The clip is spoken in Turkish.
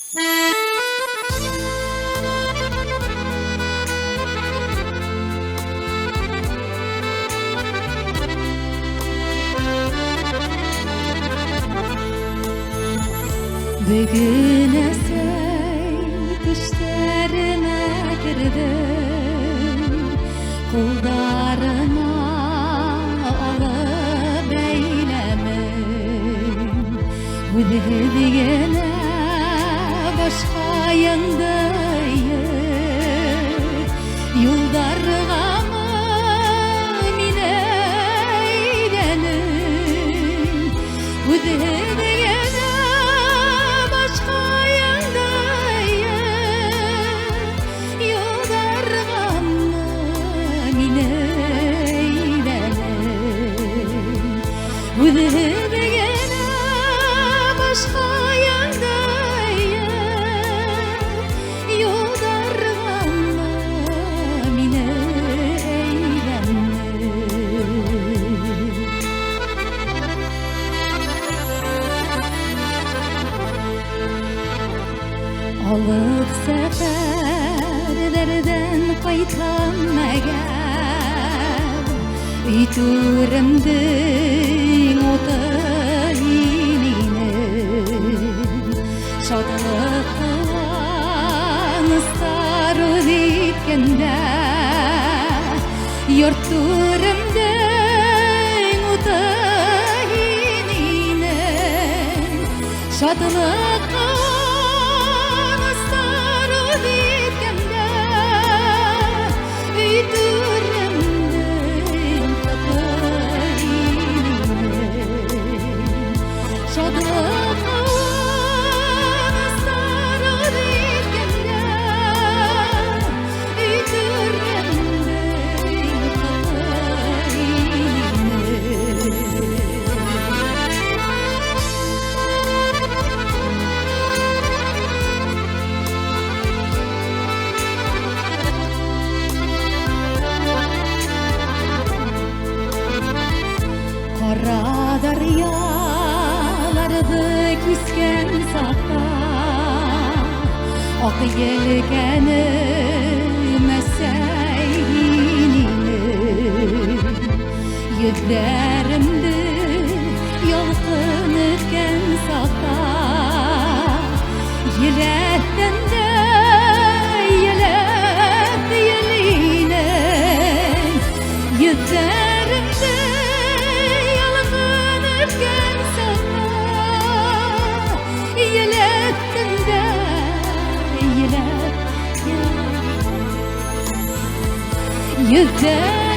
Bugün esey düşlerime girdim, kollarıma alıp eylemin. Bu dediğine başka yandayım, yollarıma mine eylenim. Bu dediğine Bu dediğine başka yandayım, yollarıma mine eylenim. Alıp seferlerden kaytanmagan Üytürümdün otu ininin Şadlıktan ıstarı ditkende Yurtturumdun otu ininin Şadlıktan ıstarı ditkende Üytürümdün Kara daryalardı küsken sakta Ak yelkenim eseyninin Yüzlerimdi yalkın etken sakta Yürekten de yelek yelinin Yüzlerimdi You